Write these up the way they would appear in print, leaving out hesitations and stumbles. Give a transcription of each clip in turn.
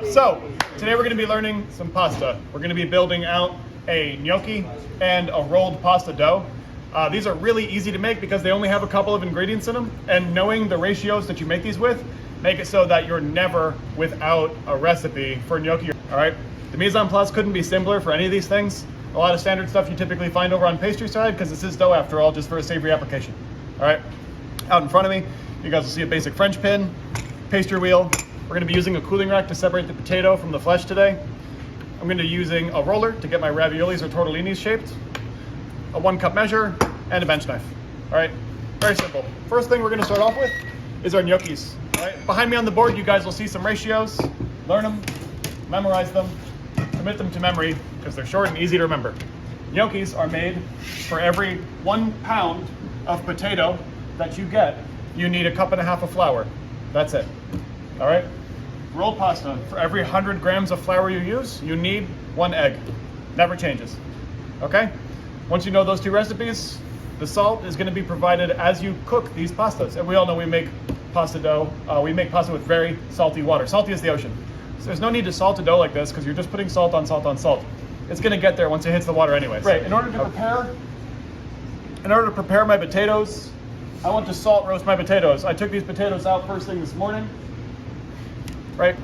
So, today we're going to be learning some pasta. We're going to be building out a gnocchi and a rolled pasta dough. These are really easy to make because they only have a couple of ingredients in them, and knowing the ratios that you make these with make it so that you're never without a recipe for gnocchi. All right, the mise en place couldn't be simpler for any of these things. A lot of standard stuff you typically find over on pastry side because this is dough after all, just for a savory application. All right, out in front of me, you guys will see a basic French pin, pastry wheel. We're going to be using a cooling rack to separate the potato from the flesh today. I'm going to be using a roller to get my raviolis or tortellinis shaped, a 1 cup measure, and a bench knife. All right, very simple. First thing we're going to start off with is our gnocchis. All right, behind me on the board, you guys will see some ratios. Learn them, memorize them, commit them to memory because they're short and easy to remember. Gnocchis are made for every 1 pound of potato that you get, you need 1.5 cups of flour. That's it. All right. Rolled pasta, for every 100 grams of flour you use, you need 1 egg. Never changes. Okay? Once you know those 2 recipes, the salt is going to be provided as you cook these pastas. And we all know we make pasta dough. We make pasta with very salty water. Salty as the ocean. So there's no need to salt a dough like this because you're just putting salt on salt on salt. It's going to get there once it hits the water anyways. Right. In order to prepare my potatoes, I want to salt roast my potatoes. I took these potatoes out first thing this morning. Right,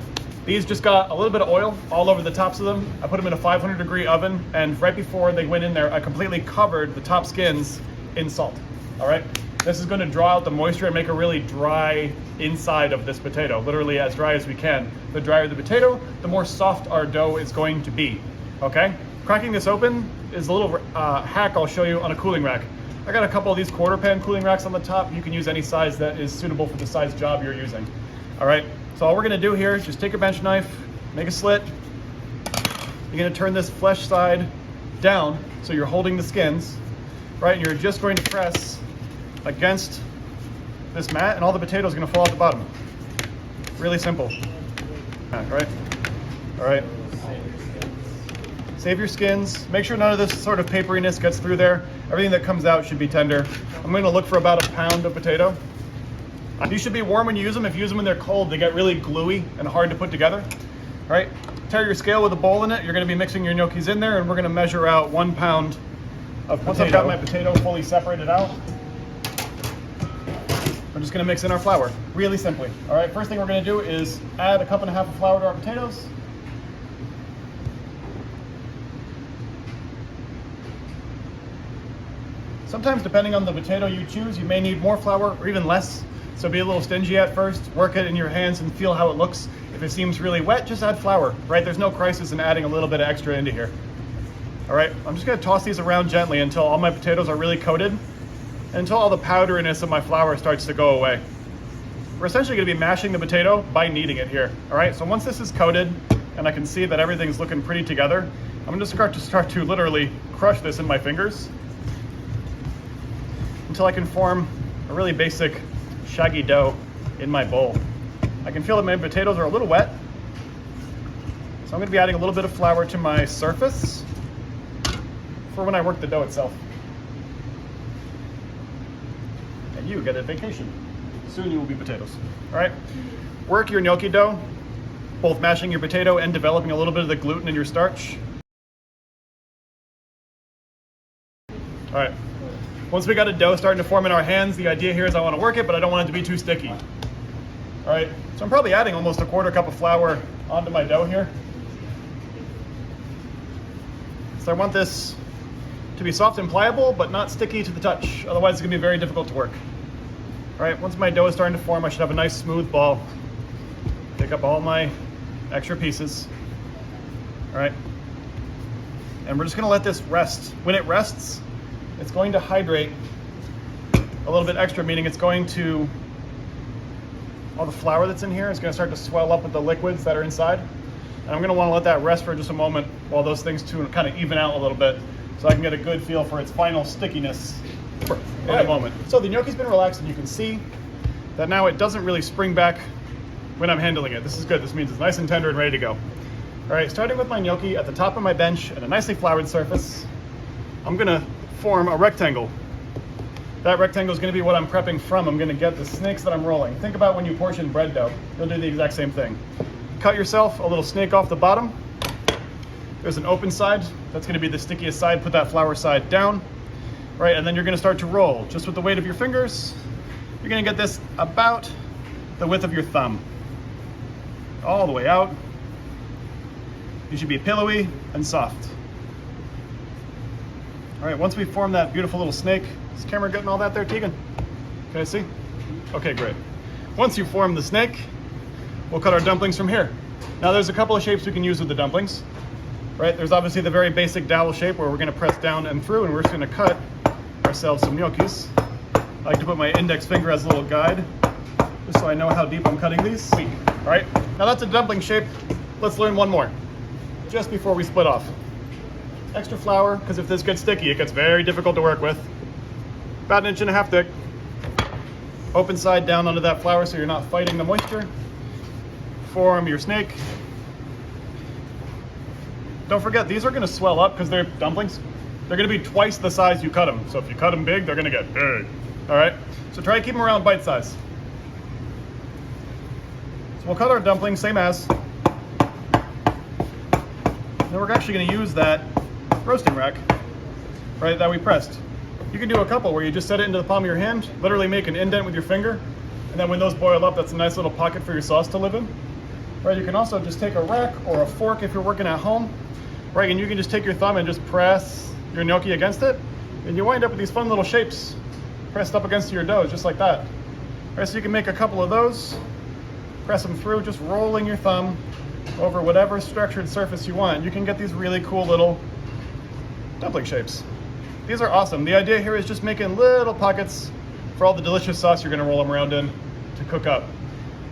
these just got a little bit of oil all over the tops of them. I put them in a 500-degree oven, and right before they went in there, I completely covered the top skins in salt. All right, this is going to draw out the moisture and make a really dry inside of this potato, literally as dry as we can. The drier the potato, the more soft our dough is going to be. Okay, cracking this open is a little hack I'll show you on a cooling rack. I got a couple of these quarter pan cooling racks on the top. You can use any size that is suitable for the size job you're using. All right. So all we're gonna do here is just take a bench knife, make a slit. You're gonna turn this flesh side down so you're holding the skins, right? And you're just going to press against this mat and all the potato is gonna fall out the bottom. Really simple, right? All right. Save your skins. Make sure none of this sort of paperiness gets through there. Everything that comes out should be tender. I'm gonna look for about 1 pound of potato. These should be warm when you use them. If you use them when they're cold, they get really gluey and hard to put together. All right, tear your scale with a bowl in it. You're gonna be mixing your gnocchis in there and we're gonna measure out 1 pound of potato. Once I've got my potato fully separated out, we're just gonna mix in our flour, really simply. All right, first thing we're gonna do is add 1.5 cups of flour to our potatoes. Sometimes, depending on the potato you choose, you may need more flour or even less. So be a little stingy at first, work it in your hands and feel how it looks. If it seems really wet, just add flour, right? There's no crisis in adding a little bit of extra into here. All right, I'm just gonna toss these around gently until all my potatoes are really coated and until all the powderiness of my flour starts to go away. We're essentially gonna be mashing the potato by kneading it here. All right, so once this is coated and I can see that everything's looking pretty together, I'm gonna start to literally crush this in my fingers until I can form a really basic shaggy dough in my bowl. I can feel that my potatoes are a little wet, so I'm going to be adding a little bit of flour to my surface for when I work the dough itself. And you get a vacation. Soon you will be potatoes. All right, work your gnocchi dough, both mashing your potato and developing a little bit of the gluten in your starch. All right. Once we got a dough starting to form in our hands, the idea here is I want to work it, but I don't want it to be too sticky. All right, so I'm probably adding almost 1/4 cup of flour onto my dough here. So I want this to be soft and pliable, but not sticky to the touch. Otherwise, it's going to be very difficult to work. All right, once my dough is starting to form, I should have a nice smooth ball. Pick up all my extra pieces. All right, and we're just going to let this rest. When it rests, it's going to hydrate a little bit extra, meaning it's going to, all the flour that's in here is going to start to swell up with the liquids that are inside. And I'm going to want to let that rest for just a moment while those things too kind of even out a little bit so I can get a good feel for its final stickiness in a moment. So the gnocchi's been relaxed and you can see that now it doesn't really spring back when I'm handling it. This is good. This means it's nice and tender and ready to go. All right, starting with my gnocchi at the top of my bench and a nicely floured surface, I'm going to form a rectangle. That rectangle is going to be what I'm prepping from. I'm going to get the snakes that I'm rolling. Think about when you portion bread dough. You'll do the exact same thing. cut yourself a little snake off the bottom. There's an open side. That's gonna be the stickiest side. Put that flour side down, right? And then you're gonna start to roll. Just with the weight of your fingers, you're gonna get this about the width of your thumb. All the way out. You should be pillowy and soft. All right, once we form that beautiful little snake, is camera getting all that there, Tegan? Can I see? Okay, great. Once you form the snake, we'll cut our dumplings from here. Now there's a couple of shapes we can use with the dumplings, right? There's obviously the very basic dowel shape where we're gonna press down and through, and we're just gonna cut ourselves some gnocchis. I like to put my index finger as a little guide, just so I know how deep I'm cutting these. All right, now that's a dumpling shape. Let's learn one more, just before we split off. Extra flour, because if this gets sticky, it gets very difficult to work with. About 1.5 inches thick. Open side down onto that flour so you're not fighting the moisture. Form your snake. Don't forget, these are gonna swell up because they're dumplings. They're gonna be twice the size you cut them. So if you cut them big, they're gonna get big. All right, so try to keep them around bite size. So we'll cut our dumplings, same as. Then we're actually gonna use that roasting rack, right, that we pressed. You can do a couple where you just set it into the palm of your hand, literally make an indent with your finger, and then when those boil up, that's a nice little pocket for your sauce to live in. Right, you can also just take a rack or a fork if you're working at home, right, and you can just take your thumb and just press your gnocchi against it, and you wind up with these fun little shapes pressed up against your dough, just like that. Right, so you can make a couple of those, press them through, just rolling your thumb over whatever structured surface you want. You can get these really cool little dumpling shapes. These are awesome. The idea here is just making little pockets for all the delicious sauce you're gonna roll them around in to cook up.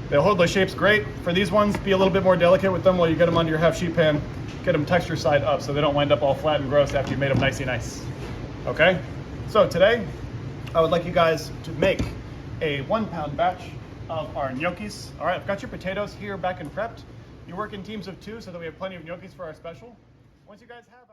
They'll hold those shapes great. For these ones, be a little bit more delicate with them while you get them onto your half sheet pan. Get them texture side up so they don't wind up all flat and gross after you made them nicey nice. Okay? So today, I would like you guys to make a 1 pound batch of our gnocchis. All right, I've got your potatoes here back and prepped. You work in teams of 2 so that we have plenty of gnocchis for our special. Once you guys have